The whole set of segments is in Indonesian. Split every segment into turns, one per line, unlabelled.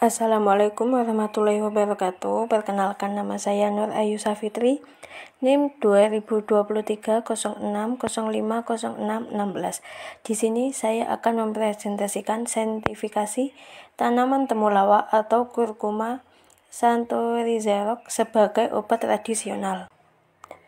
Assalamualaikum warahmatullahi wabarakatuh. Perkenalkan, nama saya Nur Ayu Safitri, NIM 2023 06 05 06 16. Di sini saya akan mempresentasikan saintifikasi tanaman temulawak atau Curcuma xanthorrhizaroch sebagai obat tradisional.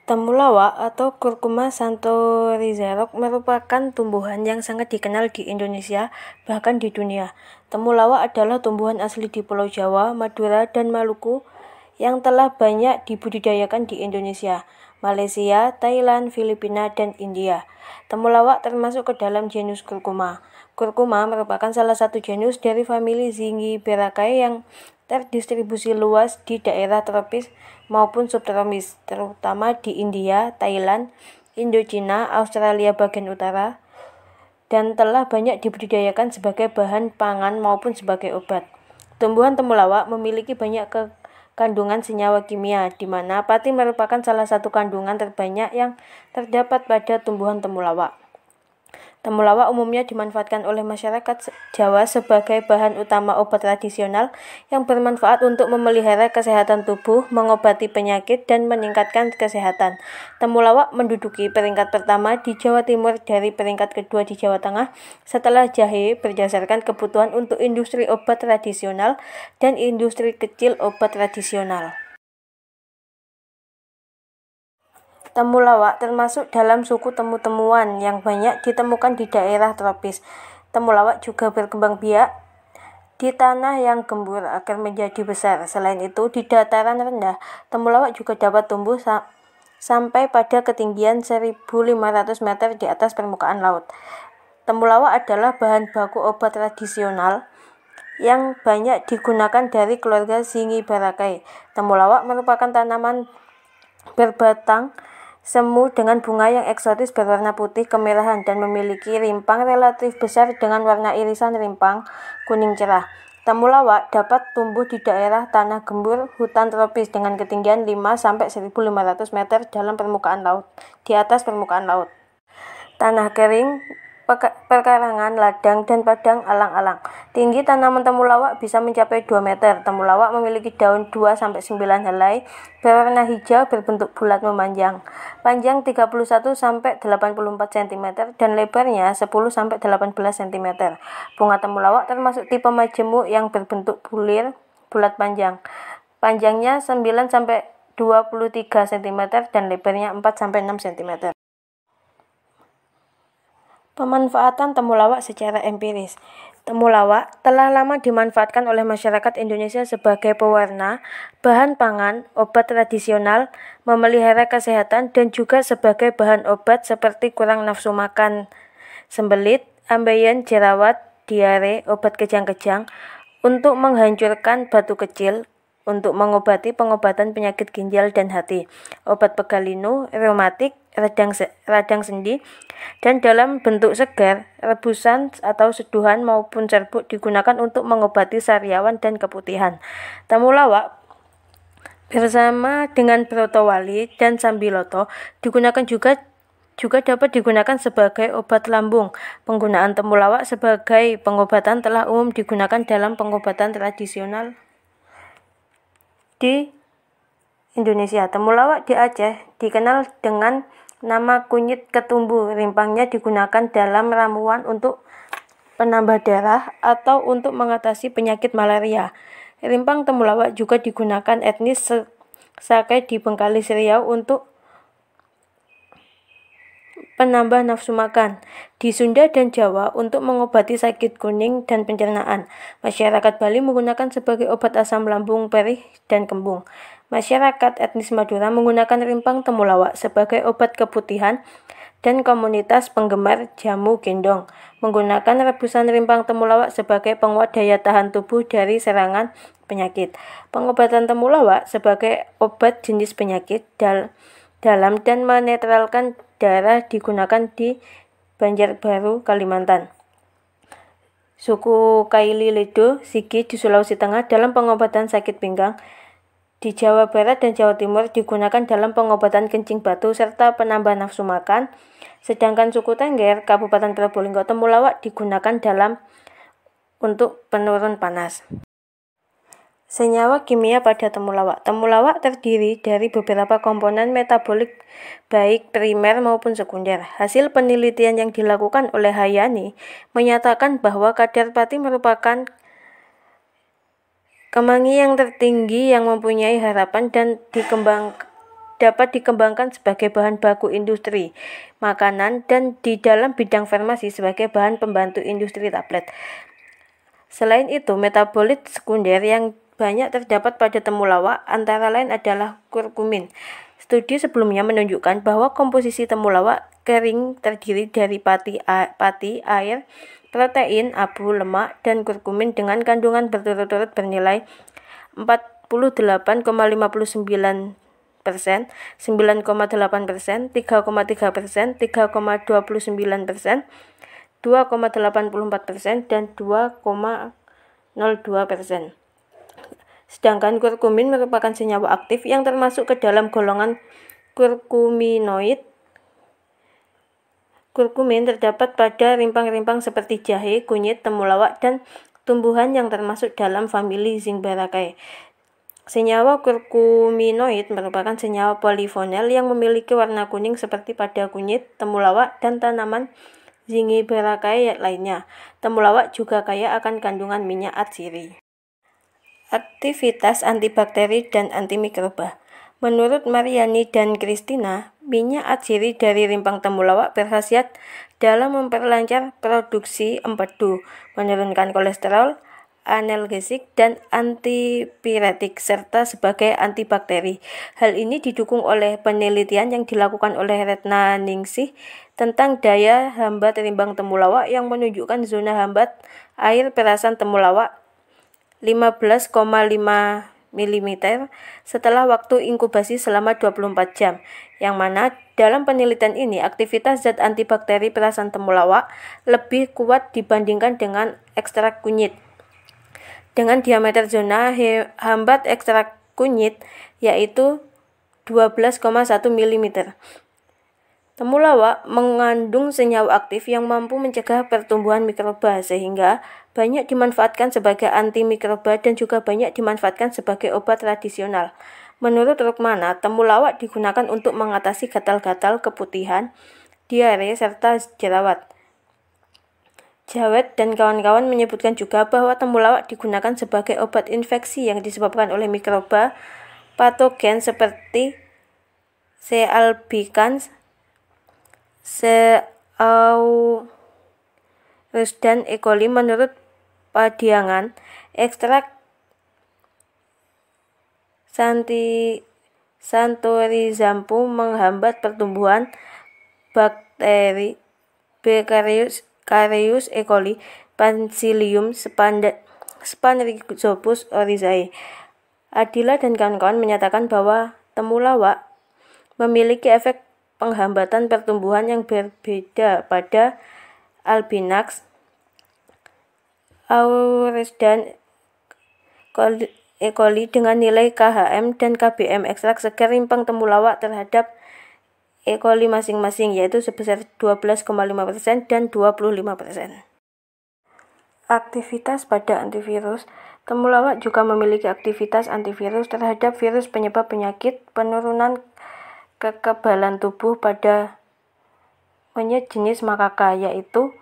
Temulawak atau Curcuma xanthorrhizaroch merupakan tumbuhan yang sangat dikenal di Indonesia, bahkan di dunia. Temulawak adalah tumbuhan asli di Pulau Jawa, Madura, dan Maluku yang telah banyak dibudidayakan di Indonesia, Malaysia, Thailand, Filipina, dan India. Temulawak termasuk ke dalam genus Curcuma. Curcuma merupakan salah satu genus dari famili Zingiberaceae yang terdistribusi luas di daerah tropis maupun subtropis, terutama di India, Thailand, Indochina, Australia bagian utara, dan telah banyak dibudidayakan sebagai bahan pangan maupun sebagai obat. Tumbuhan temulawak memiliki banyak kandungan senyawa kimia, di mana pati merupakan salah satu kandungan terbanyak yang terdapat pada tumbuhan temulawak. Temulawak umumnya dimanfaatkan oleh masyarakat Jawa sebagai bahan utama obat tradisional yang bermanfaat untuk memelihara kesehatan tubuh, mengobati penyakit, dan meningkatkan kesehatan. Temulawak menduduki peringkat pertama di Jawa Timur dari peringkat kedua di Jawa Tengah setelah jahe berdasarkan kebutuhan untuk industri obat tradisional dan industri kecil obat tradisional. Temulawak termasuk dalam suku temu-temuan yang banyak ditemukan di daerah tropis. Temulawak juga berkembang biak di tanah yang gembur agar menjadi besar. Selain itu, di dataran rendah, temulawak juga dapat tumbuh sampai pada ketinggian 1.500 meter di atas permukaan laut. Temulawak adalah bahan baku obat tradisional yang banyak digunakan dari keluarga Zingiberaceae. Temulawak merupakan tanaman berbatang semu dengan bunga yang eksotis berwarna putih kemerahan dan memiliki rimpang relatif besar dengan warna irisan rimpang kuning cerah. Temulawak dapat tumbuh di daerah tanah gembur hutan tropis dengan ketinggian 5-1.500 meter dalam permukaan laut, di atas permukaan laut. Tanah kering, perkarangan, ladang, dan padang alang-alang. Tinggi tanaman temulawak bisa mencapai 2 meter. Temulawak memiliki daun 2-9 helai, berwarna hijau, berbentuk bulat memanjang, panjang 31-84 cm dan lebarnya 10-18 cm. Bunga temulawak termasuk tipe majemuk yang berbentuk bulir, bulat panjang. Panjangnya 9-23 cm dan lebarnya 4-6 cm. Pemanfaatan temulawak secara empiris. Temulawak telah lama dimanfaatkan oleh masyarakat Indonesia sebagai pewarna, bahan pangan, obat tradisional, memelihara kesehatan, dan juga sebagai bahan obat seperti kurang nafsu makan, sembelit, ambeien, jerawat, diare, obat kejang-kejang, untuk menghancurkan batu kecil, untuk mengobati pengobatan penyakit ginjal dan hati, obat pegal linu, reumatik, radang sendi, dan dalam bentuk segar, rebusan atau seduhan maupun serbuk digunakan untuk mengobati sariawan dan keputihan. Temulawak bersama dengan brotowali dan sambiloto digunakan juga dapat digunakan sebagai obat lambung. Penggunaan temulawak sebagai pengobatan telah umum digunakan dalam pengobatan tradisional di Indonesia. Temulawak di Aceh dikenal dengan nama kunyit ketumbu. Rimpangnya digunakan dalam ramuan untuk penambah darah atau untuk mengatasi penyakit malaria. Rimpang temulawak juga digunakan etnis Sakai di Bengkalis Riau untuk penambah nafsu makan, di Sunda dan Jawa untuk mengobati sakit kuning dan pencernaan. Masyarakat Bali menggunakan sebagai obat asam lambung, perih, dan kembung. Masyarakat etnis Madura menggunakan rimpang temulawak sebagai obat keputihan, dan komunitas penggemar jamu gendong menggunakan rebusan rimpang temulawak sebagai penguat daya tahan tubuh dari serangan penyakit. Pengobatan temulawak sebagai obat jenis penyakit dalam dan menetralkan darah digunakan di Banjarbaru, Kalimantan. Suku Kaili Ledo, Sigi di Sulawesi Tengah dalam pengobatan sakit pinggang. Di Jawa Barat dan Jawa Timur digunakan dalam pengobatan kencing batu serta penambah nafsu makan. Sedangkan suku Tengger, Kabupaten Probolinggo, temulawak digunakan untuk penurun panas. Senyawa kimia pada temulawak. Temulawak terdiri dari beberapa komponen metabolik baik primer maupun sekunder. Hasil penelitian yang dilakukan oleh Hayani menyatakan bahwa kadar pati merupakan kemangi yang tertinggi yang mempunyai harapan dan dapat dikembangkan sebagai bahan baku industri makanan dan di dalam bidang farmasi sebagai bahan pembantu industri tablet. Selain itu, metabolit sekunder yang banyak terdapat pada temulawak antara lain adalah kurkumin. Studi sebelumnya menunjukkan bahwa komposisi temulawak kering terdiri dari pati, air, protein, abu, lemak, dan kurkumin dengan kandungan berturut-turut bernilai 48,59%, 9,8%, 3,3%, 3,29%, 2,84%, dan 2,02%. Sedangkan kurkumin merupakan senyawa aktif yang termasuk ke dalam golongan kurkuminoid. Kurkumin terdapat pada rimpang-rimpang seperti jahe, kunyit, temulawak, dan tumbuhan yang termasuk dalam famili Zingiberaceae. Senyawa kurkuminoid merupakan senyawa polifonel yang memiliki warna kuning seperti pada kunyit, temulawak, dan tanaman Zingiberaceae lainnya. Temulawak juga kaya akan kandungan minyak atsiri. Aktivitas antibakteri dan antimikroba. Menurut Mariani dan Christina, minyak atsiri dari rimpang temulawak berkhasiat dalam memperlancar produksi empedu, menurunkan kolesterol, analgesik, dan antipiretik, serta sebagai antibakteri. Hal ini didukung oleh penelitian yang dilakukan oleh Retna Ningsih tentang daya hambat rimpang temulawak yang menunjukkan zona hambat air perasan temulawak 15,5 mm setelah waktu inkubasi selama 24 jam, yang mana dalam penelitian ini aktivitas zat antibakteri perasan temulawak lebih kuat dibandingkan dengan ekstrak kunyit. Dengan diameter zona hambat ekstrak kunyit yaitu 12,1 mm. Temulawak mengandung senyawa aktif yang mampu mencegah pertumbuhan mikroba sehingga banyak dimanfaatkan sebagai antimikroba dan juga banyak dimanfaatkan sebagai obat tradisional. Menurut Rukmana, temulawak digunakan untuk mengatasi gatal-gatal, keputihan, diare, serta jerawat. Jawed dan kawan-kawan menyebutkan juga bahwa temulawak digunakan sebagai obat infeksi yang disebabkan oleh mikroba patogen seperti C. albicans, C. aureus, dan E. coli. Menurut Padiangan, ekstrak Santorizampu menghambat pertumbuhan bakteri Bacterius E. coli, Bacillium Sphanergiopus oryzae. Adila dan kawan-kawan menyatakan bahwa temulawak memiliki efek penghambatan pertumbuhan yang berbeda pada Albinax, aureus, dan E. coli dengan nilai KHM dan KBM ekstrak segar rimpang temulawak terhadap E. coli masing-masing yaitu sebesar 12,5% dan 25%. Aktivitas pada antivirus. Temulawak juga memiliki aktivitas antivirus terhadap virus penyebab penyakit, penurunan kekebalan tubuh pada monyet jenis makaka yaitu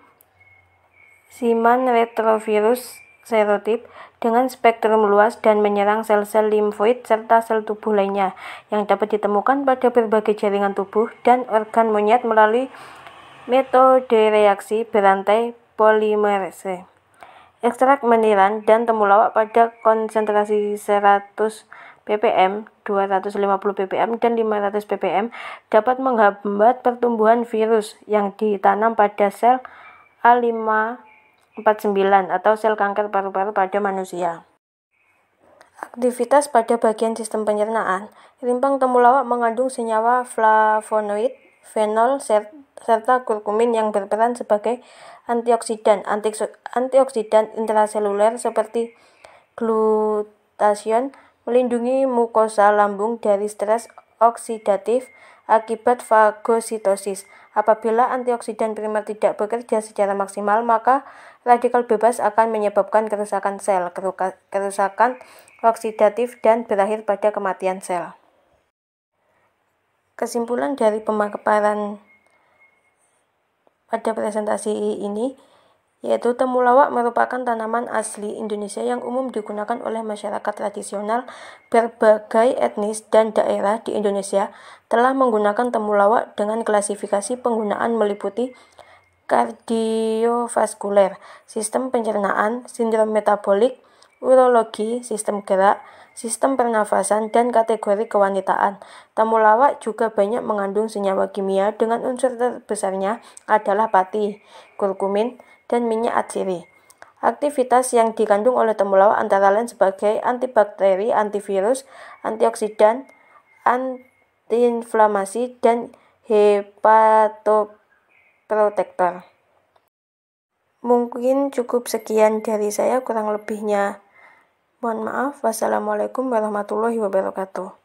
Siman retrovirus serotip dengan spektrum luas dan menyerang sel-sel limfoid serta sel tubuh lainnya yang dapat ditemukan pada berbagai jaringan tubuh dan organ monyet melalui metode reaksi berantai polimerase. Ekstrak meniran dan temulawak pada konsentrasi 100 ppm, 250 ppm, dan 500 ppm dapat menghambat pertumbuhan virus yang ditanam pada sel A549 atau sel kanker paru-paru pada manusia. Aktivitas pada bagian sistem pencernaan. Rimpang temulawak mengandung senyawa flavonoid, fenol, serta kurkumin yang berperan sebagai antioksidan intraseluler seperti glutathione, melindungi mukosa lambung dari stres oksidatif akibat fagositosis. Apabila antioksidan primer tidak bekerja secara maksimal, maka radikal bebas akan menyebabkan kerusakan sel, kerusakan oksidatif, dan berakhir pada kematian sel. Kesimpulan dari pemaparan pada presentasi ini yaitu temulawak merupakan tanaman asli Indonesia yang umum digunakan oleh masyarakat tradisional berbagai etnis dan daerah di Indonesia telah menggunakan temulawak dengan klasifikasi penggunaan meliputi kardiovaskuler, sistem pencernaan, sindrom metabolik, urologi, sistem gerak, sistem pernafasan, dan kategori kewanitaan. Temulawak juga banyak mengandung senyawa kimia dengan unsur terbesarnya adalah pati, kurkumin, dan minyak atsiri. Aktivitas yang dikandung oleh temulawak antara lain sebagai antibakteri, antivirus, antioksidan, antiinflamasi, dan hepatoprotektor. Mungkin cukup sekian dari saya, kurang lebihnya mohon maaf. Wassalamualaikum warahmatullahi wabarakatuh.